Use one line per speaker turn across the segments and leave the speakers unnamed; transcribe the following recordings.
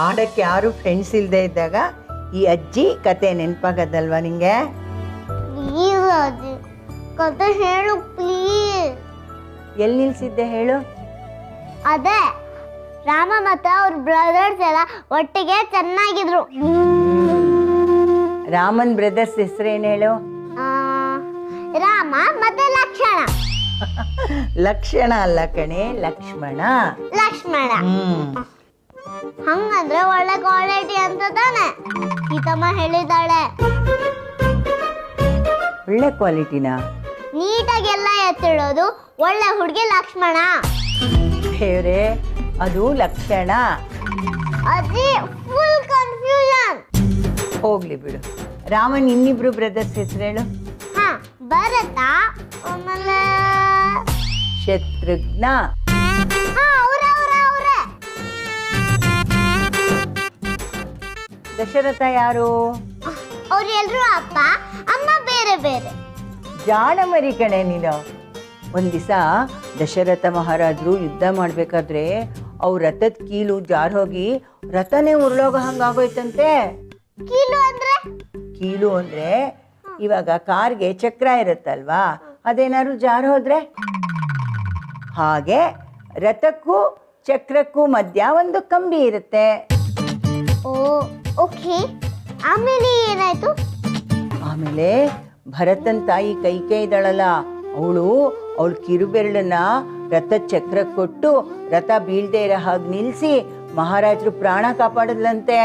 ಆಡಕ್ಕೆ ಯಾರು ಫ್ರೆಂಡ್ಸ್ ಇಲ್ಲದೆ ಇದ್ದಾಗ ಈ ಅಜ್ಜಿ ಕತೆ ನೆನಪಾಗದಲ್ವಾ ನಿಂಗೆ?
ಪ್ಲೀಸ್ ಅಜ್ಜಿ ಕತೆ ಹೇಳು ಪ್ಲೀಸ್.
ಎಲ್ಲಿ ನಿಲ್ಸಿದ್ದೆ ಹೇಳು?
ಅದೇ ರಾಮ ಮತ್ತೆ ಅವ್ರ ಬ್ರದರ್ಸ್ ಎಲ್ಲ ಒಟ್ಟಿಗೆ ಚೆನ್ನಾಗಿದ್ರು.
ರಾಮನ್ ಬ್ರದರ್ಸ್ ಹೆಸರೇನು ಹೇಳು?
ರಾಮ ಮತ್ತೆ ಲಕ್ಷ್ಮಣ.
ಲಕ್ಷಣ ಅಲ್ಲ ಕಣೆ, ಲಕ್ಷ್ಮಣ.
ಲಕ್ಷ್ಮಣ ಹಂಗಂದ್ರೆ ಒಳ್ಳೆ ಕ್ವಾಲಿಟಿ ಅಂತ ತಾನೆ ಸೀತಮ್ಮ ಹೇಳಿದಾಳೆ.
ಒಳ್ಳೆ ಕ್ವಾಲಿಟಿನಾ?
ನೀಟಾಗಿ ಎಲ್ಲ ಎತ್ತಿಡೋದು ಒಳ್ಳೆ ಹುಡುಗಿ ಲಕ್ಷ್ಮಣ.
ದೇವ್ರೆ, ಅದು ಲಕ್ಷಣ.
ಅಜ್ಜಿ ಫುಲ್ ಕನ್ಫ್ಯೂಷನ್.
ಹೋಗ್ಲಿ ಬಿಡು. ರಾಮನ್ ಇನ್ನಿಬ್ರು ಬ್ರದರ್ಸ್ ಹೆಸರೇಳು?
ಭರತ ಆಮೇಲೆ
ಶತ್ರುಘ್ನ. ದಶರಥ ಯಾರು?
ಅವ್ರು ಎಲ್ರು ಅಪ್ಪ ಅಮ್ಮ ಬೇರೆ ಬೇರೆ.
ಜಾಣ ಮರಿ ಕಣೆ ನೀನು. ಒಂದ್ ದಿವಸ ದಶರಥ ಮಹಾರಾಜರು ಯುದ್ಧ ಮಾಡ್ಬೇಕಾದ್ರೆ ಅವ್ರ ರಥದ ಕೀಲು ಜಾರ್ ಹೋಗಿ ರಥನೇ ಉರುಳೋಗ ಹಂಗಾಗೋಯ್ತಂತೆ.
ಕೀಲು ಅಂದ್ರೆ?
ಕೀಲು ಅಂದ್ರೆ ಇವಾಗ ಕಾರ್ಗೆ ಚಕ್ರ ಇರುತ್ತಲ್ವಾ, ಅದೇನಾದ್ರು ಜಾರ್ ಹೋದ್ರೆ ಹಾಗೆ ರಥಕ್ಕೂ ಚಕ್ರಕ್ಕೂ ಮಧ್ಯ ಒಂದು ಕಂಬಿ ಇರುತ್ತೆ.
ಓ ಓಕೆ. ಆಮೇಲೆ ಏನಾಯ್ತು?
ಆಮೇಲೆ ಭರತನ್ ತಾಯಿ ಕೈಕೆ ಇದ್ದಾಳಲ್ಲ, ಅವಳ ಕಿರುಬೆರಳನ್ನ ರಥದ ಚಕ್ರ ಕೊಟ್ಟು ರಥ ಬೀಳ್ದೇ ಇರೋ ಹಾಗೆ ನಿಲ್ಸಿ ಮಹಾರಾಜರು ಪ್ರಾಣ ಕಾಪಾಡದ್ಲಂತೆ.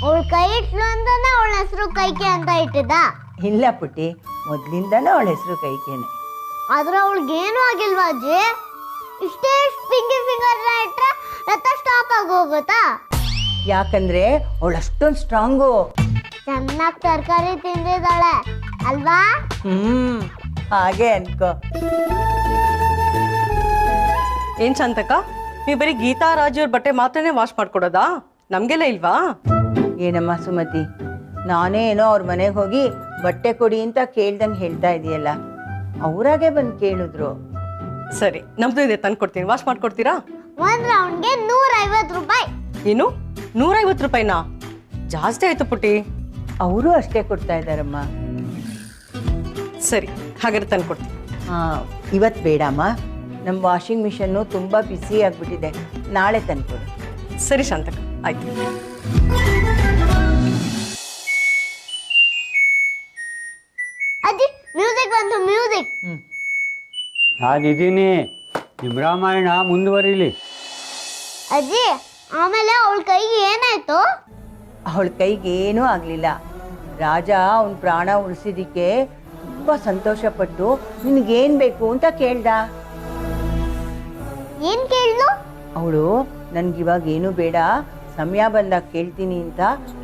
ಅವಳು ಕೈ ಇಟ್ಲು ಅಂತಾನೆ ಅವಳ ಹೆಸರು ಕೈಕೆ ಅಂತ ಇಟ್ಟಿದ್ದ?
ಇಲ್ಲ ಪುಟ್ಟಿ, ಮೊದ್ಲಿಂದಾನು ಅವಳ ಹೆಸರು ಕೈಕೇನೆ.
ಆದ್ರೆ ಅವಳಿಗೇನು ಆಗಿಲ್ವಾ ಅಜ್ಜಿ? ಇಷ್ಟೇ ಪಿಂಗಿ ಫಿಂಗರ್ ಇಟ್ರೆ ರಥ ಸ್ಟಾಪ್ ಆಗಿ ಹೋಗುತ್ತಾ?
ಯಾಕಂದ್ರೆ ಅವಳು ಅಷ್ಟೊಂದು ಸ್ಟ್ರಾಂಗು.
ಚೆನ್ನಾಗಿ ತರಕಾರಿ ತಿಂದಿದ್ದಾಳೆ ಅಲ್ವಾ?
ಹಾಗೆ ಅನ್ಕೋ.
ಏನ್ ಶಾಂತಕ್ಕ, ನೀವು ಬರೀ ಗೀತಾ ರಾಜವ್ರ ಬಟ್ಟೆ ಮಾತ್ರನೇ ವಾಶ್ ಮಾಡ್ಕೊಡೋದಾ? ನಮ್ಗೆಲ್ಲ ಇಲ್ವಾ?
ಏನಮ್ಮ ಸುಮತಿ, ನಾನೇ ಏನೋ ಅವ್ರ ಮನೆಗೆ ಹೋಗಿ ಬಟ್ಟೆ ಕೊಡಿ ಅಂತ ಕೇಳ್ದಂಗೆ ಹೇಳ್ತಾ ಇದೆಯಲ್ಲ, ಅವರಾಗೆ ಬಂದು ಕೇಳಿದ್ರು.
ಸರಿ, ನಮ್ದು ಇದೆ, ತಂದು ಕೊಡ್ತೀನಿ. ವಾಶ್ ಮಾಡ್ಕೊಡ್ತೀರಾ?
ಒಂದ್ ರೌಂಡ್ಗೆ 150 ರೂಪಾಯಿ.
ಏನು 150 ರೂಪಾಯಿನಾ? ಜಾಸ್ತಿ ಆಯ್ತು ಪುಟ್ಟಿ.
ಅವರು ಅಷ್ಟೇ ಕೊಡ್ತಾ ಇದ್ದಾರಮ್ಮ.
ಸರಿ, ಹಾಗಾದ್ರೆ ತಂದು ಕೊಡ್ತೀನಿ.
ಇವತ್ತು ಬೇಡಮ್ಮ, ನಮ್ಮ ವಾಷಿಂಗ್ ಮಿಷನ್ನು ತುಂಬ ಬಿಸಿ ಆಗಿಬಿಟ್ಟಿದೆ, ನಾಳೆ ತಂದ್ಕೊಡು.
ಸರಿ ಶಾಂತಕ್ಕ, ಆಯ್ತು.
ಅಜ್ಜಿ ಮ್ಯೂಸಿಕ್ ಬಂತು, ಮ್ಯೂಸಿಕ್.
ನಾನಿದ್ದೀನಿ, ನಿಮ್ಮ ರಾಮಾಯಣ ಮುಂದುವರಿಲಿ.
ಅಜ್ಜಿ ಆಮೇಲೆ ಅವಳ ಕೈಗೆ ಏನಾಯ್ತು?
ಅವಳ ಕೈಗೆ ಏನೂ ಆಗಲಿಲ್ಲ. ರಾಜ ಅವನ ಪ್ರಾಣ ಉಳಿಸಿದ್ದಕ್ಕೆ ತುಂಬ ಸಂತೋಷಪಟ್ಟು ನಿನಗೇನು ಬೇಕು ಅಂತ ಕೇಳ್ದ.
ಏನ್ ಕೇಳ್ದು?
ಅವಳು ನನ್ಗಿವಾಗ ಏನು ಬೇಡ, ಸಮಯ ಬಂದಾಗ ಕೇಳ್ತೀನಿ ಅಂತ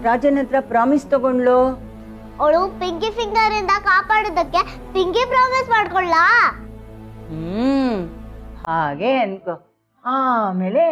ರಾಜನ ಹತ್ರ ಪ್ರಾಮಿಸ್ ತಗೊಂಡ್ಲು.
ಅವಳು ಪಿಂಕಿ ಫಿಂಗರ್ ಇಂದ ಕಾಪಾಡೋದಕ್ಕೆ ಪಿಂಕಿ ಪ್ರಾಮಿಸ್ ಮಾಡ್ಕೊಳ್ಳ?
ಹಾಗೆ ಅನ್ಕೋ. ಆಮೇಲೆ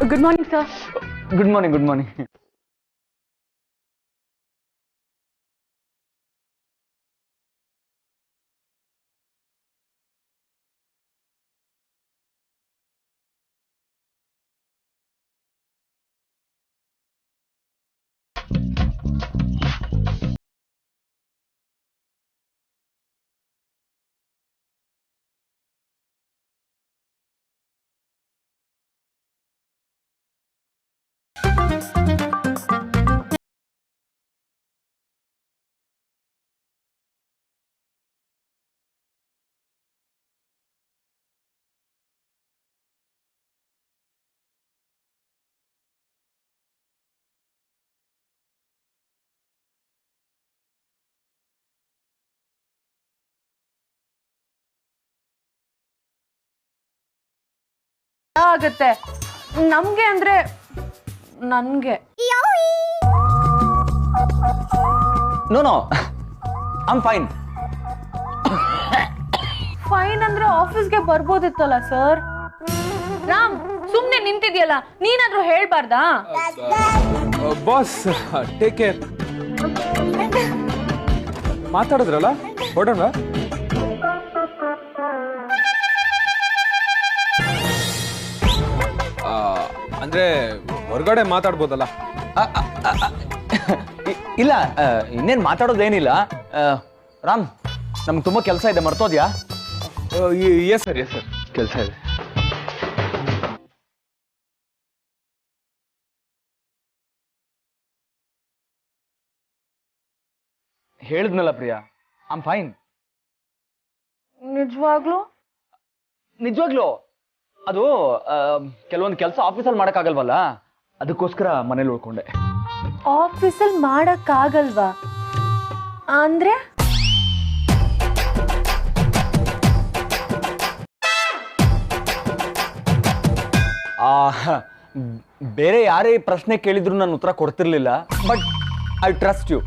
good morning sir.
Good morning, good morning.
ಆಗುತ್ತೆ ನಮ್ಗೆ ಅಂದ್ರೆ
ನನಗೆ.
No I'm fine.
ಫೈನ್ ಅಂದ್ರೆ ಆಫೀಸ್ಗೆ ಬರ್ಬೋದಿತ್ತಲ್ಲ ಸರ್. ರಾಮ್ ಸುಮ್ನೆ ನಿಂತಿದ್ಯಲ್ಲ, ನೀನಾದ್ರೂ ಹೇಳ್ಬಾರ್ದಾ?
Boss take care. ಮಾತಾಡಿದ್ರಲ್ಲ, ಹೊಡೋಣ. ಅಂದ್ರೆ ಹೊರಗಡೆ ಮಾತಾಡ್ಬೋದಲ್ಲ?
ಇಲ್ಲ, ಇನ್ನೇನು ಮಾತಾಡೋದೇನಿಲ್ಲ. ರಾಮ್, ನಮ್ಗೆ ತುಂಬ ಕೆಲಸ ಇದೆ, ಮರ್ತೋದ್ಯಾ?
ಎಸ್ ಸರ್ ಕೆಲಸ ಇದೆ.
ಹೇಳಿದ್ನಲ್ಲ ಪ್ರಿಯಾ, ಐಮ್ ಫೈನ್.
ನಿಜವಾಗ್ಲೂ?
ನಿಜವಾಗ್ಲೂ ಅದು ಕೆಲವೊಂದು ಕೆಲಸ ಆಫೀಸಲ್ಲಿ ಮಾಡೋಕ್ಕಾಗಲ್ವಲ್ಲ, ಅದಕ್ಕೋಸ್ಕರ ಮನೇಲಿ ಉಳ್ಕೊಂಡೆ.
ಆಫೀಸಲ್ಲಿ ಮಾಡಕ್ಕಾಗಲ್ವಾ ಅಂದ್ರೆ?
ಬೇರೆ ಯಾರೇ ಪ್ರಶ್ನೆ ಕೇಳಿದ್ರು ನಾನು ಉತ್ತರ ಕೊಡ್ತಿರ್ಲಿಲ್ಲ. But I trust you.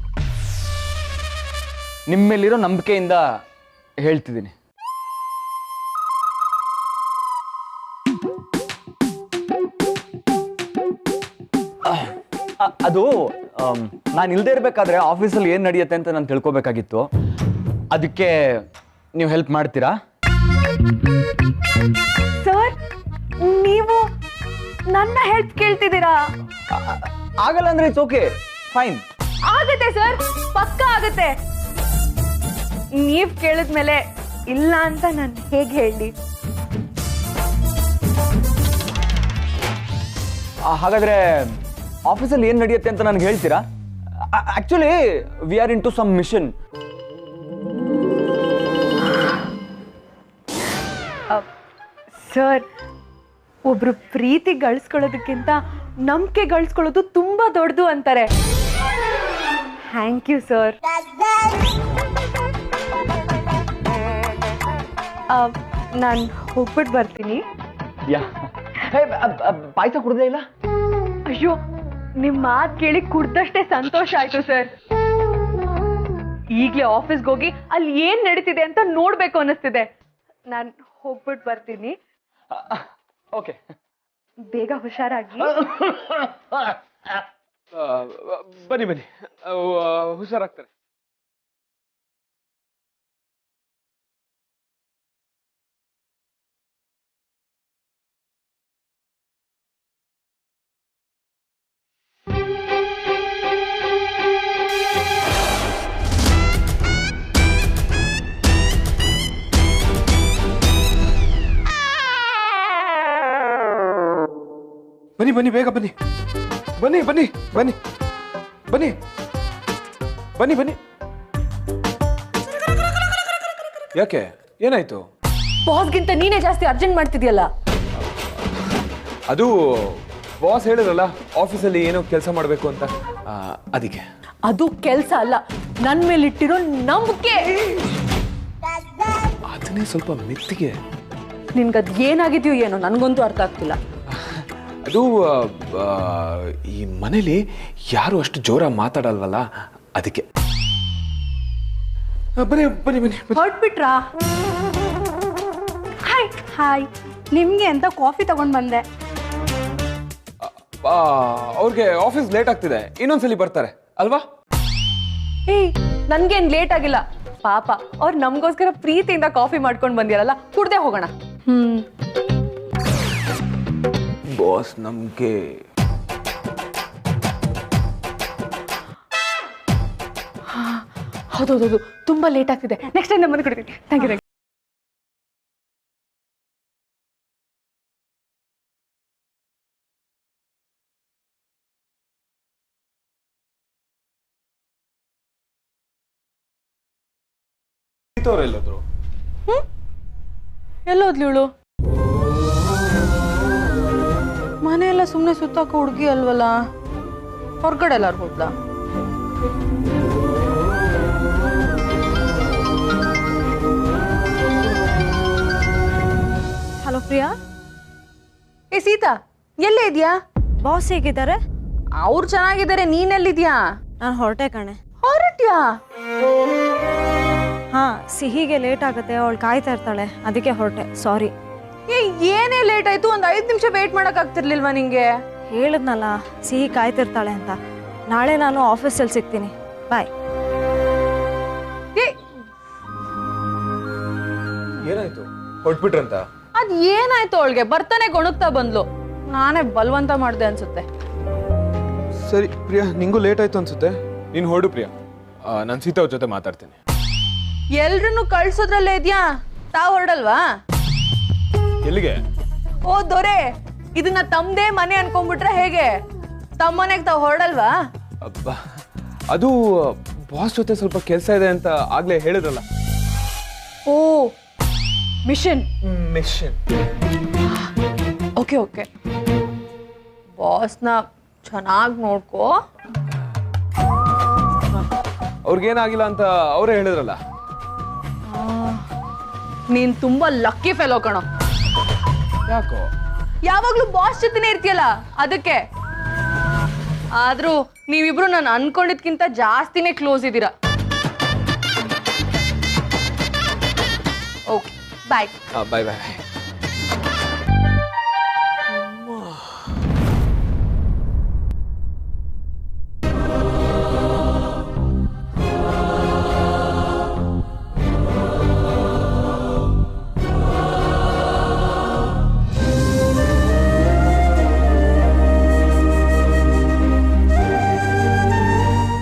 ನಿಮ್ಮ ಮೇಲಿರೋ ನಂಬಿಕೆಯಿಂದ ಹೇಳ್ತಿದ್ದೀನಿ. ಅದು ನಾನು ಇಲ್ಲದೆ ಇರಬೇಕಾದ್ರೆ ಆಫೀಸಲ್ಲಿ ಏನು ನಡೆಯುತ್ತೆ ಅಂತ ನಾನು ತಿಳ್ಕೊಬೇಕಾಗಿತ್ತು. ಅದಕ್ಕೆ ನೀವು ಹೆಲ್ಪ್ ಮಾಡ್ತೀರಾ?
ಸರ್, ನೀವು ನನ್ನ ಹೆಲ್ಪ್ ಕೇಳ್ತಿದ್ದೀರಾ?
ಆಗಲ್ಲ ಅಂದ್ರೆ ಇಟ್ಸ್ ಓಕೆ, ಫೈನ್.
ಆಗತ್ತೆ ಸರ್, ಪಕ್ಕ ಆಗತ್ತೆ. ನೀವ್ ಕೇಳಿದ್ಮೇಲೆ ಇಲ್ಲ ಅಂತ ನಾನು ಹೇಗೆ ಹೇಳಿ?
ಹಾಗಾದ್ರೆ ಆಫೀಸಲ್ಲಿ ಏನು ನಡೆಯುತ್ತೆ ಅಂತ ನನಗೆ ಹೇಳ್ತೀರಾ? Actually we are in to some mission.
Sir, ಒಬ್ರು ಪ್ರೀತಿ ಗಳಿಸ್ಕೊಳ್ಳೋದಕ್ಕಿಂತ ನಂಬಿಕೆ ಗಳಿಸ್ಕೊಳ್ಳೋದು ತುಂಬಾ ದೊಡ್ಡದು ಅಂತಾರೆ. Thank you sir. ನಾನು ಹೋಗ್ಬಿಟ್ಟು ಬರ್ತೀನಿ.
ಪಾಯಸ ಕುಡ್ದೇ ಇಲ್ಲ?
ಅಯ್ಯೋ, ನಿಮ್ಮ ಮಾತು ಕೇಳಿ ಕುಡ್ದಷ್ಟೇ ಸಂತೋಷ ಆಯ್ತು ಸರ್. ಈಗಲೇ ಆಫೀಸ್ಗೆ ಹೋಗಿ ಅಲ್ಲಿ ಏನ್ ನಡೀತಿದೆ ಅಂತ ನೋಡ್ಬೇಕು ಅನ್ನಿಸ್ತಿದೆ. ನಾನು ಹೋಗ್ಬಿಟ್ಟು ಬರ್ತೀನಿ.
ಓಕೆ,
ಬೇಗ ಹುಷಾರಾಗಿ.
ಬನ್ನಿ ಹುಷಾರಾಗ್ತಾರೆ. ಬನ್ನಿ ಬೇಗ ಬನ್ನಿ. ಬನ್ನಿ ಬನ್ನಿ ಬನ್ನಿ ಬನ್ನಿ ಬನ್ನಿ ಬನ್ನಿ. ಯಾಕೆ, ಏನಾಯ್ತು?
ಬಾಸ್ಗಿಂತ ನೀನೇ ಜಾಸ್ತಿ ಅರ್ಜೆಂಟ್ ಮಾಡ್ತಿದ್ಯಲ್ಲ.
ಅದು ಬಾಸ್ ಹೇಳಿದ್ರಲ್ಲ ಆಫೀಸಲ್ಲಿ ಏನೋ ಕೆಲಸ ಮಾಡಬೇಕು ಅಂತ, ಅದಕ್ಕೆ.
ಅದು ಕೆಲಸ ಅಲ್ಲ, ನನ್ ಮೇಲೆ ಇಟ್ಟಿರೋ ನಂಬಿಕೆ.
ಅದನ್ನೇ ಸ್ವಲ್ಪ ಮೆತ್ತಿಗೆ.
ನಿನ್ಗದ್ ಏನಾಗಿದ್ಯೋ ಏನೋ ನನಗಂತೂ ಅರ್ಥ ಆಗ್ತಿಲ್ಲ.
ಅದು ಈ ಮನೇಲಿ ಯಾರು ಅಷ್ಟು ಜೋರಾಗಿ ಮಾತಾಡಲ್ವಲ್ಲ, ಅದಕ್ಕೆ. ಬನ್ನಿ ಬನ್ನಿ ಬನ್ನಿ.
ಹೊರಟ್ಬಿಟ್ರಾ? ಹಾಯ್ ಹಾಯ್, ನಿಮ್ಗೆ ಅಂತ ಕಾಫಿ ತಗೊಂಡ್ ಬಂದೆ.
ಅವ್ರಿಗೆ ಆಫೀಸ್ ಲೇಟ್ ಆಗ್ತಿದೆ, ಇನ್ನೊಂದ್ಸಲಿ ಬರ್ತಾರೆ ಅಲ್ವಾ?
ಏಯ್, ನನ್ಗೇನ್ ಲೇಟ್ ಆಗಿಲ್ಲ. ಪಾಪ ಅವ್ರು ನಮ್ಗೋಸ್ಕರ ಪ್ರೀತಿಯಿಂದ ಕಾಫಿ ಮಾಡ್ಕೊಂಡು ಬಂದಿರಲ್ಲ, ಕುಡ್ದೆ ಹೋಗೋಣ.
ಬಾಸ್ ನಮ್ಗೆ
ಹೌದೌದು, ತುಂಬಾ ಲೇಟ್ ಆಗ್ತಿದೆ. ನೆಕ್ಸ್ಟ್ ಟೈಮ್ ನಮ್ಮನ್ನು ಕೊಡ್ತೀನಿ. Thank you.
ಎಲ್ಲೋದ್ರು?
ಎಲ್ಲೋದ್ಲಿ ಇವಳು? ಮನೆಯೆಲ್ಲ ಸುಮ್ಮನೆ ಸುತ್ತಾಕ ಹುಡುಗಿ ಅಲ್ವಲ್ಲ, ಹೊರಗಡೆ ಎಲ್ಲಾರು ಹೋದ್ಲ?
ಹಲೋ ಪ್ರಿಯಾ.
ಏ ಸೀತಾ, ಎಲ್ಲೇ ಇದೆಯಾ?
ಬಾಸ್ ಹೇಗಿದ್ದಾರೆ?
ಅವ್ರು ಚೆನ್ನಾಗಿದ್ದಾರೆ, ನೀನೆಲ್ಲಿದ್ಯಾ?
ನಾನು ಹೊರಟೆ ಕಣೆ.
ಹೊರಟ್ಯಾ?
ಹಾ, ಸಿಹಿಗೆ ಲೇಟ್ ಆಗುತ್ತೆ, ಅವಳು ಕಾಯ್ತಾ ಇರ್ತಾಳೆ, ಅದಕ್ಕೆ ಹೊರಟೆ. ಸಾರಿ.
ಏನೇ ಲೇಟ್ ಆಯ್ತು, ಒಂದ್ 5 ನಿಮಿಷ ವೇಟ್ ಮಾಡಕ್ ಆಗ್ತಿರ್ಲಿಲ್ವಾ ನಿಂಗೆ?
ಹೇಳಿದ್ನಲ್ಲ ಸಿಹಿ ಕಾಯ್ತಿರ್ತಾಳೆ ಅಂತ. ನಾಳೆ ನಾನು ಆಫೀಸಲ್ಲಿ ಸಿಗ್ತೀನಿ. ಬಾಯ್.
ಏನಾಯ್ತು? ಹೊಟ್ಬಿಟ್ರಂತ?
ಅದ್ ಏನಾಯ್ತು ಅವಳಿಗೆ? ಬರ್ತಾನೆ ಗೊಣಗ್ತಾ ಬಂದ್ಲು. ನಾನೇ ಬಲವಂತ ಮಾಡ್ದೆ ಅನ್ಸುತ್ತೆ.
ಸರಿ ಪ್ರಿಯಾ, ನಿಂಗೂ ಲೇಟ್ ಆಯ್ತು ಅನ್ಸುತ್ತೆ, ನೀನ್ ಹೊರಡು ಪ್ರಿಯಾ. ನಾನು ಸೀತಾ ಅವ್ರ ಜೊತೆ ಮಾತಾಡ್ತೀನಿ.
ಎಲ್ರನ್ನು ಕಳ್ಸೋದ್ರಲ್ಲೇ ಇದ್ಯಾ? ತಾವ್ ಹೊರಡಲ್ವಾ?
ಎಲ್ಲಿಗೆ?
ಓ ದೊರೆ, ಇದನ್ನ ತಮ್ದೇ ಮನೆ ಅನ್ಕೊಂಡ್ಬಿಟ್ರೆ ಹೇಗೆ? ತಮ್ಮನೆಗ್ ತಾವ್ ಹೊರಡಲ್ವಾ?
ಅಬ್ಬಾ, ಅದು ಬಾಸ್ ಜೊತೆ ಸ್ವಲ್ಪ ಕೆಲಸ ಇದೆ ಅಂತ ಆಗ್ಲೇ ಹೇಳಿದ್ರಲ್ಲ.
ಓ, ಮಿಷನ್. Okay okay. ಬಾಸ್ನ ಚೆನ್ನಾಗಿ ನೋಡ್ಕೋ.
ಅವ್ರಿಗೇನಾಗಿಲ್ಲ ಅಂತ ಅವರೇ ಹೇಳಿದ್ರಲ್ಲ.
ನೀನ್ ತುಂಬಾ ಲಕ್ಕಿ ಫೆಲೋ ಕಣೋ.
ಯಾಕೋ?
ಯಾವಾಗ್ಲೂ ಬಾಸ್ ಜೊತೆನೇ ಇರ್ತೀಯಲ್ಲ, ಅದಕ್ಕೆ. ಆದ್ರೂ ನೀವಿಬ್ರು ನಾನು ಅನ್ಕೊಂಡಿದ್ಕಿಂತ ಜಾಸ್ತಿನೇ ಕ್ಲೋಸ್ ಇದ್ದೀರಾ. ಓಕೆ, ಬಾಯ್.
ಬಾಯ್ ಬಾಯ್.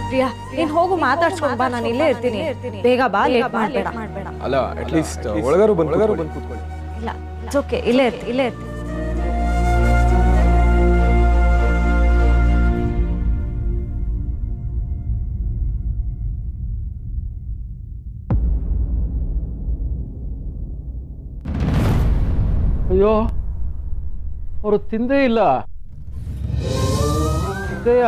ಪ್ರಿಯಾ, ನೀನ್ ಹೋಗು, ಮಾತಾಡ್ಸ್ಕೊಂಡ್ ಬಾ, ನಾನು ಇಲ್ಲೇ ಇರ್ತೀನಿ. ಬೇಗ ಬಾ, ಲೇಟ್ ಮಾಡಬೇಡ.
ಅಲ್ಲ, ಅಟ್ಲೀಸ್ಟ್ ಒಳಗಾರು ಬಂದು ಕೂತ್ಕೊಳ್ಳಿ.
ಇಲ್ಲ, ಇಟ್ಸ್ ಓಕೆ, ಇಲ್ಲೇ ಇರ್ತೀನಿ.
ಅಯ್ಯೋ, ಅವರು ತಿಂದೇ ಇಲ್ಲ. ಸಿದ್ದಯ್ಯ,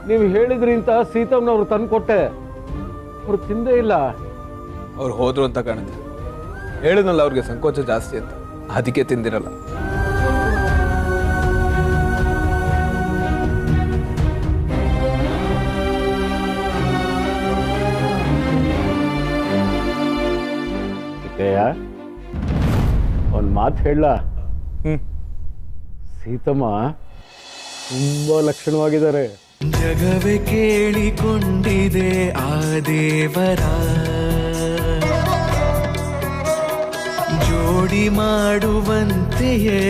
ನೀವು ಹೇಳಿದ್ರಿ ಅಂತ ಸೀತಮ್ಮನವ್ರು ತಂದು ಕೊಟ್ಟೆ, ಅವ್ರು ತಿಂದೇ ಇಲ್ಲ.
ಅವ್ರು ಹೋದ್ರು ಅಂತ ಕಾಣುತ್ತೆ. ಹೇಳಿದ್ನಲ್ಲ ಅವ್ರಿಗೆ ಸಂಕೋಚ ಜಾಸ್ತಿ ಅಂತ, ಅದಕ್ಕೆ ತಿಂದಿರಲ್ಲ.
ಸಿದ್ದಯ್ಯ, ಒಂದು ಮಾತು ಹೇಳ. ಸೀತಮ್ಮ ತುಂಬಾ ಲಕ್ಷಣವಾಗಿದ್ದಾರೆ.
ಜಗವೇ ಕೇಳಿಕೊಂಡಿದೆ ಆ ದೇವರ ಜೋಡಿ ಮಾಡುವಂತೆಯೇ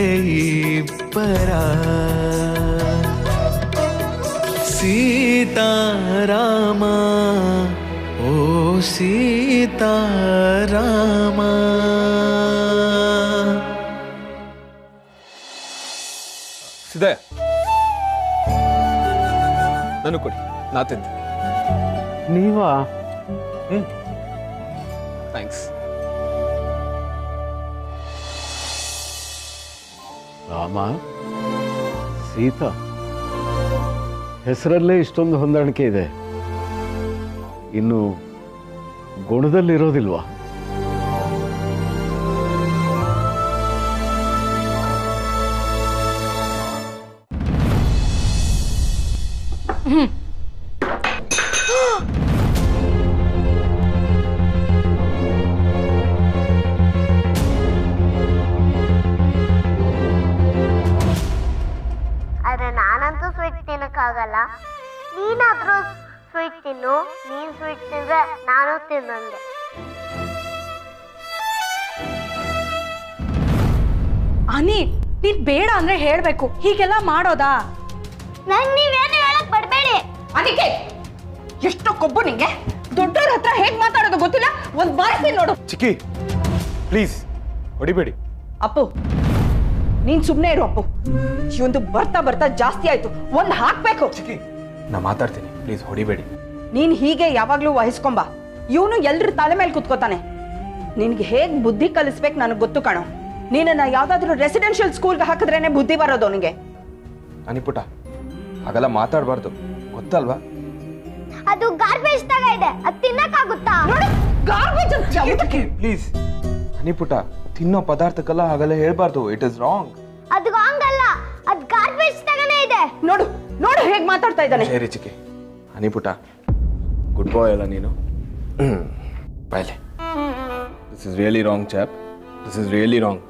ಇಬ್ಬರ. ಸೀತಾರಾಮ, ಓ ಸೀತಾರಾಮ.
ಸಿದ್ದೆ, ನಾನು ಕೊಡಿ, ನಾ ತಿಂತೆ.
ನೀವಾ?
ಥ್ಯಾಂಕ್ಸ್.
ರಾಮ, ಸೀತಾ ಹೆಸರಲ್ಲೇ ಇಷ್ಟೊಂದು ಹೊಂದಾಣಿಕೆ ಇದೆ, ಇನ್ನು ಗುಣದಲ್ಲಿರೋದಿಲ್ವಾ?
ಆದ್ರೆ ನಾನಂತೂ ಸ್ವೀಟ್ ತಿನ್ನಕ್ಕಾಗಲ್ಲ. ನೀನಾದ್ರೂ ಸ್ವೀಟ್ ತಿನ್ನು. ನೀನ್ ಸ್ವೀಟ್ ತಿಂದ್ರೆ ನಾನು ತಿನ್ನಂಗೆ.
ಅನಿ, ನೀನ್ ಬೇಡ ಅಂದ್ರೆ ಹೇಳ್ಬೇಕು, ಹೀಗೆಲ್ಲ ಮಾಡೋದಾ?
ನಂಗೆ ನೀವೇನು ಹೇಳಕ್ ಬಡ್ಬೇಡಿ.
ಅದಕ್ಕೆ ಎಷ್ಟು ಕೊಬ್ಬು ನಿಂಗೆ? ದೊಡ್ಡವ್ರ ಹತ್ರ ಹೇಗ್ ಮಾತಾಡೋದು ಗೊತ್ತಿಲ್ಲ, ಒಂದ್ ಬಾರಿಸಿ ನೋಡು.
ಚಿಕ್ಕಿ, ಪ್ಲೀಸ್ ಹೊಡಿಬೇಡಿ.
ಅಪ್ಪು, ನೀನ್ ಸುಮ್ನೆ ಇರು. ಅಪ್ಪು, ಇವಂದು ಬರ್ತಾ ಬರ್ತಾ ಜಾಸ್ತಿ ಆಯ್ತು, ಒಂದ್ ಹಾಕ್ಬೇಕು.
ಚಿಕ್ಕಿ, ನಾ ಮಾತಾಡ್ತೀನಿ, ಪ್ಲೀಸ್ ಹೊಡಿಬೇಡಿ.
ನೀನ್ ಹೀಗೆ ಯಾವಾಗ್ಲೂ ವಹಿಸ್ಕೊಂಬ. ಇವನು ಎಲ್ರ ತಲೆ ಮೇಲೆ ಕುತ್ಕೋತಾನೆ. ನಿನ್ಗೆ ಹೇಗ್ ಬುದ್ಧಿ ಕಲಿಸ್ಬೇಕು ನನಗೆ ಗೊತ್ತು ಕಣೋ. ನೀನನ್ನ ಯಾವ್ದಾದ್ರು ರೆಸಿಡೆನ್ಷಿಯಲ್ ಸ್ಕೂಲ್ಗೆ ಹಾಕಿದ್ರೇನೆ ಬುದ್ಧಿ ಬರೋದು ಅವನಿಗೆ.
ಅನಿಪುಟ, ಹಾಗೆಲ್ಲ ಮಾತಾಡಬಾರ್ದು, ಗೊತ್ತಲ್ವಾ?
ಅದು ಗಾರ್ಬೇಜ್ ತರ ಇದೆ, ಅದು ತಿನ್ನಕ್ಕಾಗುತ್ತಾ?
ಪ್ಲೀಸ್ ಅನಿಪುಟ, ತಿನ್ನೋ ಪದಾರ್ಥಕ್ಕೆಲ್ಲ ಹಾಗೆಲ್ಲ ಹೇಳ್ಬಾರ್ದು. It is wrong.
ಅದು ರಾಂಗ್ ಅಲ್ಲ, ಅದು ಗಾರ್ಬೇಜ್ ತರನೇ ಇದೆ.
ನೋಡು, ನೋಡು ಹೇಗ್ ಮಾತಾಡ್ತಾ ಇದ್ದಾನೆ.
ಸರಿ ಚಿಕ್ಕಿ ಹನಿಪುಟ ಗುಡ್ ಬಾಯ್ ಅಲ್ಲ ನೀನು. ಬಾಯ್ಲೆ this is really wrong chop. This is really wrong.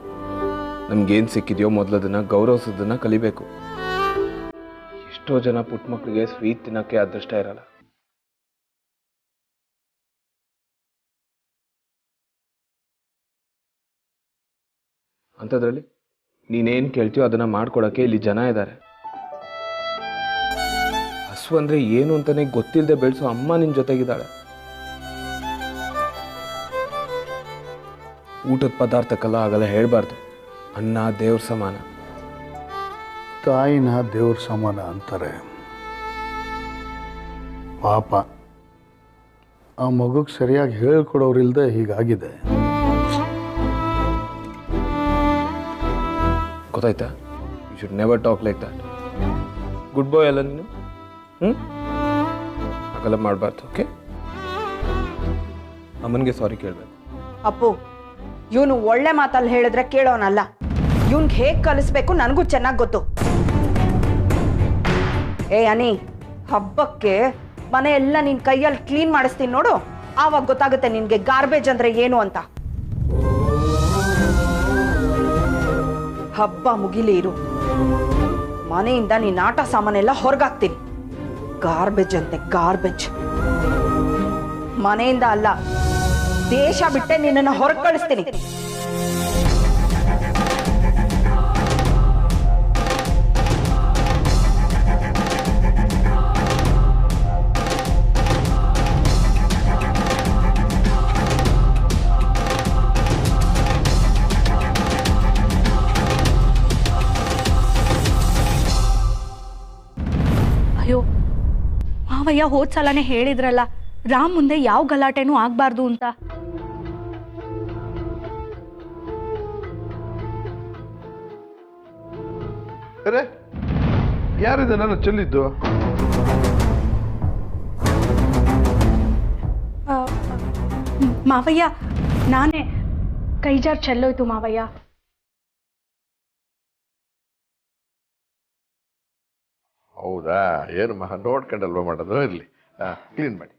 ನಮ್ಗೇನು ಸಿಕ್ಕಿದೆಯೋ ಮೊದಲದನ್ನ ಗೌರವಿಸೋದನ್ನ ಕಲಿಬೇಕು. ಎಷ್ಟೋ ಜನ ಪುಟ್ಟ ಮಕ್ಕಳಿಗೆ ಸ್ವೀಟ್ ತಿನ್ನೋಕ್ಕೆ ಅದೃಷ್ಟ ಇರಲ್ಲ. ಅಂಥದ್ರಲ್ಲಿ ನೀನೇನು ಕೇಳ್ತೀಯೋ ಅದನ್ನ ಮಾಡ್ಕೊಡಕ್ಕೆ ಇಲ್ಲಿ ಜನ ಇದ್ದಾರೆ. ಹಸು ಅಂದ್ರೆ ಏನು ಅಂತಾನೆ ಗೊತ್ತಿಲ್ಲದೆ ಬೆಳೆಸೋ ಅಮ್ಮ ನಿನ್ ಜೊತೆಗಿದ್ದಾಳೆ. ಊಟದ ಪದಾರ್ಥಕ್ಕೆಲ್ಲ ಆಗಲ್ಲ ಹೇಳ್ಬಾರ್ದು. ಅನ್ನ ದೇವ್ರ ಸಮಾನ.
ತಾಯಿನ ದೇವ್ರ ಸಮಾನ ಅಂತಾರೆ. ಪಾಪ ಆ ಮಗುಗೆ ಸರಿಯಾಗಿ ಹೇಳ್ಕೊಡೋರಿಲ್ದೆ ಹೀಗಾಗಿದೆ.
ಗೊತ್ತಾಯ್ತಾ? You should never talk like that. Good boy ಅಲ್ಲ ನೀನು. ಹಾಗೆಲ್ಲ ಮಾಡಬಾರ್ದು. ಓಕೆ, ಅಮ್ಮನಿಗೆ ಸಾರಿ ಕೇಳಬೇಕು.
ಅಪ್ಪು, ಇವನು ಒಳ್ಳೆ ಮಾತಲ್ಲಿ ಹೇಳಿದ್ರೆ ಕೇಳೋನಲ್ಲ. ಇವನ್ಗೆ ಹೇಗ್ ಕಲಿಸ್ಬೇಕು ನನಗೂ ಚೆನ್ನಾಗಿ ಗೊತ್ತು. ಏ ಅನಿ, ಹಬ್ಬಕ್ಕೆ ಮನೆ ಎಲ್ಲ ನಿನ್ ಕೈಯಲ್ಲಿ ಕ್ಲೀನ್ ಮಾಡಿಸ್ತೀನಿ ನೋಡು, ಆವಾಗ ಗೊತ್ತಾಗುತ್ತೆ ನಿನ್ಗೆ ಗಾರ್ಬೇಜ್ ಅಂದ್ರೆ ಏನು ಅಂತ. ಹಬ್ಬ ಮುಗಿಲಿ ಇರು, ಮನೆಯಿಂದ ನೀನ್ ಆಟ ಸಾಮಾನೆಲ್ಲ ಹೊರಗಾಕ್ತೀನಿ. ಗಾರ್ಬೇಜ್ ಅಂತೆ ಗಾರ್ಬೇಜ್. ಮನೆಯಿಂದ ಅಲ್ಲ, ದೇಶ ಬಿಟ್ಟೆ ನಿನ್ನನ್ನು ಹೊರಗೆ ಕಳಿಸ್ತೀನಿ.
ಅಯ್ಯೋ ಮಾವಯ್ಯ ಹೋದ್ ಸಲನೇ ಹೇಳಿದ್ರಲ್ಲ, ರಾಮ್ ಮುಂದೆ ಯಾವ ಗಲಾಟೆನೂ ಆಗ್ಬಾರ್ದು ಅಂತ.
ಅರೆ ಯಾರಿದೆ ನಾನು ಚೆಲ್ಲಿದ್ದು?
ಮಾವಯ್ಯ ನಾನೇ, ಕೈಜಾರ್ ಚೆಲ್ಲೋಯ್ತು ಮಾವಯ್ಯ.
ಹೌದಾ? ಏನು ನೋಡ್ಕೊಂಡಲ್ವ ಮಾಡೋದು? ಇರಲಿ, ಕ್ಲೀನ್ ಮಾಡಿ.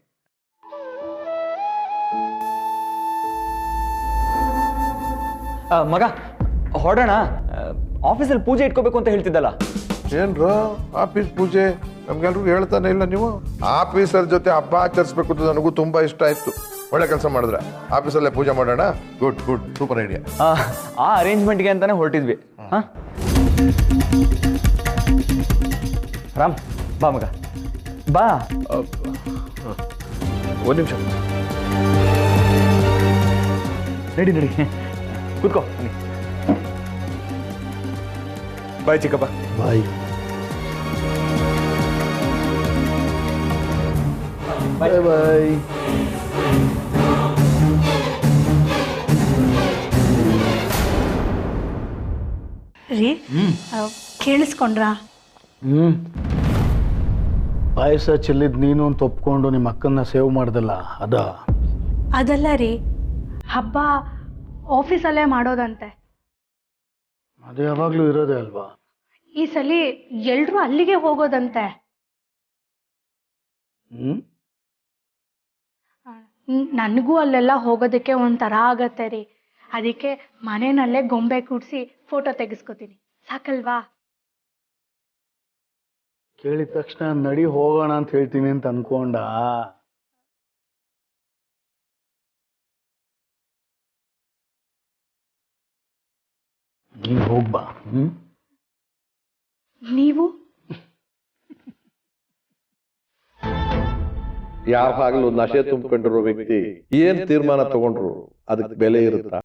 ಮಗ ಹೊರಡೋಣ. ಆಫೀಸಲ್ಲಿ ಪೂಜೆ ಇಟ್ಕೋಬೇಕು ಅಂತ ಹೇಳ್ತಿದ್ದಲ್ಲ.
ಏನ್ರ ಆಫೀಸ್ ಪೂಜೆ? ನಮ್ಗೆಲ್ರಿಗೂ ಹೇಳ್ತಾನೆ ಇಲ್ಲ ನೀವು. ಆಫೀಸರ್ ಜೊತೆ ಹಬ್ಬ ಆಚರಿಸ್ಬೇಕು ಅಂತ ನನಗೂ ತುಂಬಾ ಇಷ್ಟ ಆಯ್ತು. ಒಳ್ಳೆ ಕೆಲಸ ಮಾಡಿದ್ರೆ ಆಫೀಸಲ್ಲೇ ಪೂಜೆ ಮಾಡೋಣ. Good good, super idea.
ಆ ಅರೇಂಜ್ಮೆಂಟ್ಗೆ ಅಂತಾನೆ ಹೊರಟಿದ್ವಿ. ರಾಮ್ ಬಾ ಮಗ ಬಾ.
ಒಂದು ನಿಮಿಷ
ನಡಿ ನಡಿ, ಕೂತ್ಕೋ.
ಬಾಯ್ ಚಿಕ್ಕಪ್ಪ.
ಬಾಯ್. ಬಾಯ್ ಬಾಯ್.
ರೀ ಕೇಳಿಸ್ಕೊಂಡ್ರಾ?
ಪಾಯಸ ಚೆಲ್ಲಿದ್ ನೀನು ಅಂತ ಒಪ್ಕೊಂಡು ನಿಮ್ಮ ಅಕ್ಕನ್ನ ಸೇವ್ ಮಾಡ್ದಲ್ಲ
ಅದಲ್ಲ ರೀ, ಹಬ್ಬ ಆಫೀಸಲ್ಲೇ ಮಾಡೋದಂತೆ.
ಅದು ಯಾವಾಗ್ಲೂ ಇರೋದೇ ಅಲ್ವಾ?
ಈ ಸಲ ಎಲ್ರೂ ಅಲ್ಲಿಗೆ ಹೋಗೋದಂತೆ. ನನಗೂ ಅಲ್ಲೆಲ್ಲ ಹೋಗೋದಕ್ಕೆ ಒಂಥರ ಆಗತ್ತೆ ರೀ. ಅದಕ್ಕೆ ಮನೆಯಲ್ಲೇ ಗೊಂಬೆ ಕೂಡಿಸಿ ಫೋಟೋ ತೆಗೆಸ್ಕೋತೀನಿ, ಸಾಕಲ್ವಾ?
ಕೇಳಿದ ತಕ್ಷಣ ನಡಿ ಹೋಗೋಣ ಅಂತ ಹೇಳ್ತೀನಿ ಅಂತ ಅನ್ಕೊಂಡ. ನೀನ್ ಹೋಗ್ಬಾ.
ನೀವು
ಯಾವಾಗಲೂ ನಶೆ ತುಂಬಿಕೊಂಡಿರೋ ವ್ಯಕ್ತಿ ಏನ್ ತೀರ್ಮಾನ ತಗೊಂಡ್ರು ಅದಕ್ಕೆ ಬೆಲೆ ಇರುತ್ತಾ?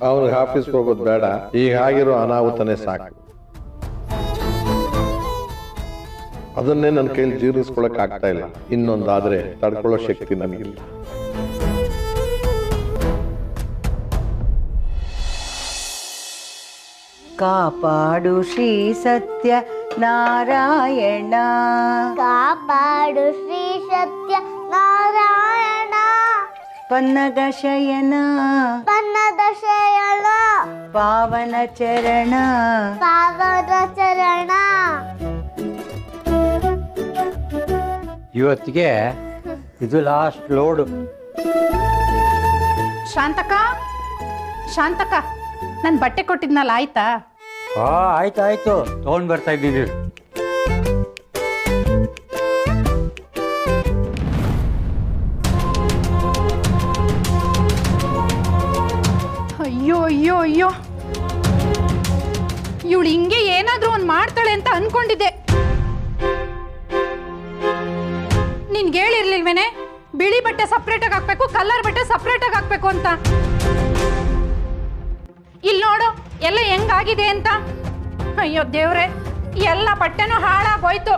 ಅವನಿಗೆ ಆಫೀಸ್ಗೆ ಹೋಗೋದು ಬೇಡ, ಈಗ ಆಗಿರೋ ಅನಾಹುತನೇ ಸಾಕು. ಅದನ್ನೇ ನನ್ನ ಕೈಲಿ ಜೀರ್ಣಿಸ್ಕೊಳಕ್ ಆಗ್ತಾ ಇಲ್ಲ. ಇನ್ನೊಂದಾದ್ರೆ ತಡ್ಕೊಳ್ಳೋ ಶಕ್ತಿ ನನಗಿಲ್ಲ.
ಕಾಪಾಡು ಶ್ರೀ ಸತ್ಯ ನಾರಾಯಣ,
ಕಾಪಾಡು ಶ್ರೀ ಸತ್ಯ ನಾರಾಯಣ,
ಪನ್ನಗ ಶಯನ
ಪನ್ನದ ಶಯನ
ಪಾವನ ಚರಣ
ಪಾವನ ಚರಣ.
ಇವತ್ತಿಗೆ ಇದು ಲಾಸ್ಟ್ ಲೋಡು.
ಶಾಂತಕ ಶಾಂತಕ ನಾನು ಬಟ್ಟೆ ಕೊಟ್ಟಿದ್ನಲ್ಲ ಆಯ್ತಾ?
ಆಯ್ತು ತಗೊಂಡ್ ಬರ್ತಾ ಇದ್ದೀನಿ.
ಅಯ್ಯೋ ಅಯ್ಯೋ ಅಯ್ಯೋ, ಇವಳು ಹಿಂಗೆ ಏನಾದ್ರೂ ಒಂದು ಮಾಡ್ತಾಳೆ ಅಂತ ಅನ್ಕೊಂಡಿದ್ದೆ. ನಿನ್ಗೆ ಹೇಳಿರ್ಲಿಲ್ವೇನೆ ಬಿಳಿ ಬಟ್ಟೆ ಸಪ್ರೇಟಾಗಿ ಹಾಕ್ಬೇಕು, ಕಲರ್ ಬಟ್ಟೆ ಸಪ್ರೇಟಾಗಿ ಹಾಕ್ಬೇಕು ಅಂತ. ಇಲ್ಲಿ ನೋಡು ಎಲ್ಲ ಹೆಂಗಾಗಿದೆ ಅಂತ. ಅಯ್ಯೋ ದೇವ್ರೆ, ಎಲ್ಲ ಬಟ್ಟೆನೂ ಹಾಳಾಗೋಯ್ತು.